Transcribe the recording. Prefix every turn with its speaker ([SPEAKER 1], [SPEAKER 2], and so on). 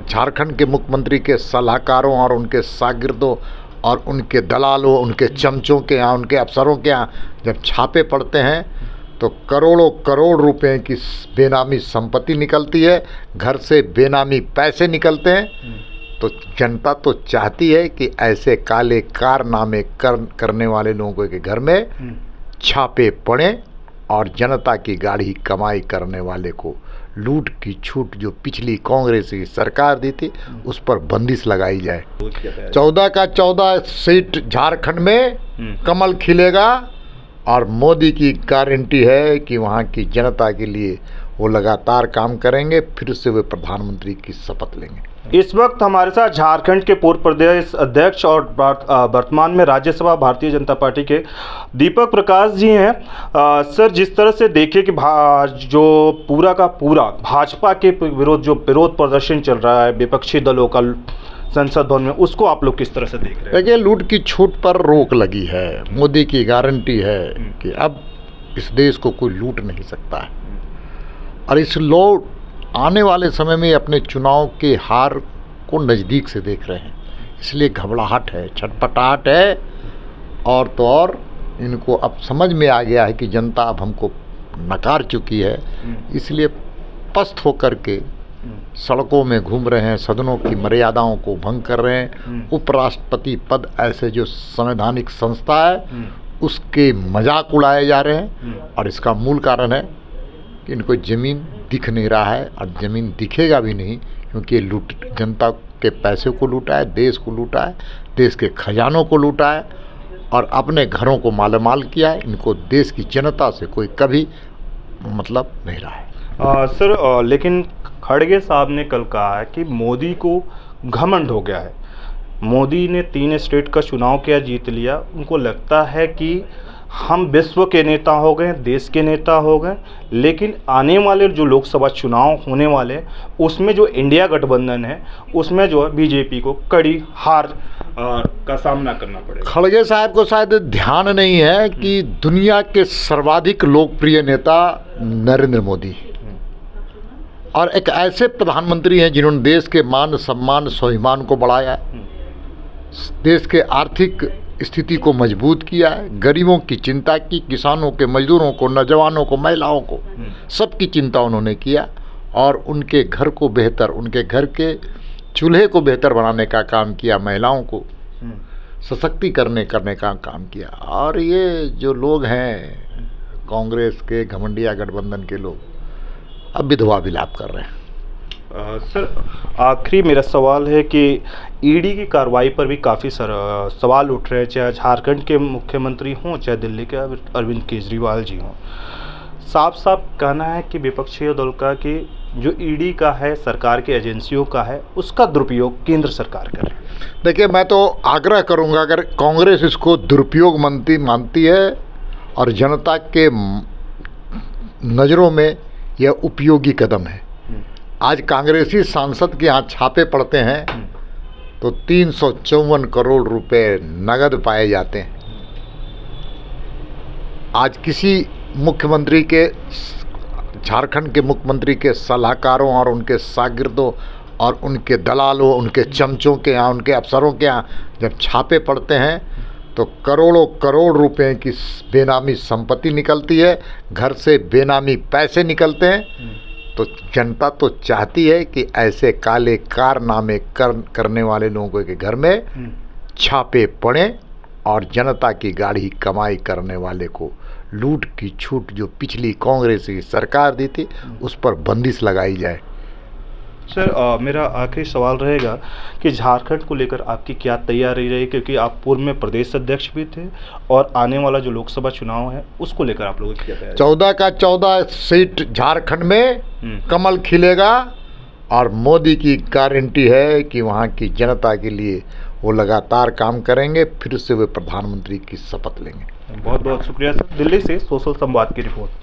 [SPEAKER 1] झारखंड के मुख्यमंत्री के सलाहकारों और उनके शागिर्दों और उनके दलालों, उनके चमचों के यहाँ, उनके अफसरों के यहाँ जब छापे पड़ते हैं तो करोड़ों करोड़ रुपए की बेनामी संपत्ति निकलती है, घर से बेनामी पैसे निकलते हैं। तो जनता तो चाहती है कि ऐसे काले कारनामे करने वाले लोगों के घर में छापे पड़े और जनता की गाढ़ी कमाई करने वाले को लूट की छूट जो पिछली कांग्रेस की सरकार दी थी उस पर बंदिश लगाई जाए। 14 का 14 सीट झारखंड में कमल खिलेगा और मोदी की गारंटी है कि वहाँ की जनता के लिए वो लगातार काम करेंगे, फिर से वे प्रधानमंत्री की शपथ लेंगे।
[SPEAKER 2] इस वक्त हमारे साथ झारखंड के पूर्व प्रदेश अध्यक्ष और वर्तमान में राज्यसभा भारतीय जनता पार्टी के दीपक प्रकाश जी हैं। सर, जिस तरह से देखिए कि जो पूरा का पूरा भाजपा के विरोध जो विरोध प्रदर्शन चल रहा है विपक्षी दलों का संसद भवन में, उसको आप लोग किस तरह से देख रहे हैं?
[SPEAKER 1] देखिए, लूट की छूट पर रोक लगी है, मोदी की गारंटी है कि अब इस देश को कोई लूट नहीं सकता है। और इस लोग आने वाले समय में अपने चुनाव के हार को नज़दीक से देख रहे हैं, इसलिए घबराहट है, छटपटाहट है। और तो और इनको अब समझ में आ गया है कि जनता अब हमको नकार चुकी है, इसलिए पस्त होकर के सड़कों में घूम रहे हैं, सदनों की मर्यादाओं को भंग कर रहे हैं। उपराष्ट्रपति पद ऐसे जो संवैधानिक संस्था है उसके मजाक उड़ाए जा रहे हैं। और इसका मूल कारण है कि इनको ज़मीन दिख नहीं रहा है और ज़मीन दिखेगा भी नहीं, क्योंकि लूट जनता के पैसे को लूटा है, देश को लूटा है, देश के खजानों को लूटा है और अपने घरों को मालामाल किया है। इनको देश की जनता से कोई कभी मतलब नहीं रहा है।
[SPEAKER 2] सर, लेकिन खड़गे साहब ने कल कहा है कि मोदी को घमंड हो गया है। मोदी ने 3 स्टेट का चुनाव किया, जीत लिया, उनको लगता है कि हम विश्व के नेता हो गए, देश के नेता हो गए, लेकिन आने वाले जो लोकसभा चुनाव होने वाले उसमें जो इंडिया गठबंधन है उसमें जो है बीजेपी को कड़ी हार का सामना करना पड़ेगा।
[SPEAKER 1] खड़गे साहब को शायद ध्यान नहीं है कि दुनिया के सर्वाधिक लोकप्रिय नेता नरेंद्र मोदी और एक ऐसे प्रधानमंत्री हैं जिन्होंने देश के मान सम्मान स्वाभिमान को बढ़ाया है, देश के आर्थिक स्थिति को मजबूत किया है, गरीबों की चिंता की, किसानों के, मजदूरों को, नौजवानों को, महिलाओं को, सबकी चिंता उन्होंने किया और उनके घर को बेहतर, उनके घर के चूल्हे को बेहतर बनाने का काम किया, महिलाओं को सशक्तिकरण करने का काम किया। और ये जो लोग हैं कांग्रेस के घमंडिया गठबंधन के लोग अब विधवा विलाप कर रहे हैं।
[SPEAKER 2] सर, आखिरी मेरा सवाल है कि ईडी की कार्रवाई पर भी काफ़ी सवाल उठ रहे हैं, चाहे झारखंड के मुख्यमंत्री हों चाहे दिल्ली के अरविंद केजरीवाल जी हों। साफ साफ कहना है कि विपक्षी दल का कि जो ईडी का है, सरकार की एजेंसियों का है, उसका दुरुपयोग केंद्र सरकार कर रही है।
[SPEAKER 1] देखिए, मैं तो आग्रह करूंगा, अगर कांग्रेस इसको दुरुपयोग मानती है और जनता के नज़रों में यह उपयोगी कदम है। आज कांग्रेसी सांसद के यहाँ छापे पड़ते हैं तो 354 करोड़ रुपए नगद पाए जाते हैं। आज किसी मुख्यमंत्री के, झारखंड के मुख्यमंत्री के सलाहकारों और उनके शागिर्दों और उनके दलालों, उनके चमचों के यहाँ, उनके अफसरों के यहाँ जब छापे पड़ते हैं तो करोड़ों करोड़ रुपए की बेनामी संपत्ति निकलती है, घर से बेनामी पैसे निकलते हैं। तो जनता तो चाहती है कि ऐसे काले कारनामे करने वाले लोगों के घर में छापे पड़े और जनता की गाढ़ी कमाई करने वाले को लूट की छूट जो पिछली कांग्रेस की सरकार दी थी उस पर बंदिश लगाई जाए।
[SPEAKER 2] सर, मेरा आखिरी सवाल रहेगा कि झारखंड को लेकर आपकी क्या तैयारी रही, क्योंकि आप पूर्व में प्रदेश अध्यक्ष भी थे और आने वाला जो लोकसभा चुनाव है उसको लेकर आप लोगों की क्या तैयारी?
[SPEAKER 1] 14 का 14 सीट झारखंड में कमल खिलेगा और मोदी की गारंटी है कि वहाँ की जनता के लिए वो लगातार काम करेंगे, फिर से वे प्रधानमंत्री की शपथ लेंगे।
[SPEAKER 2] बहुत बहुत शुक्रिया सर। दिल्ली से सोशल संवाद की रिपोर्ट।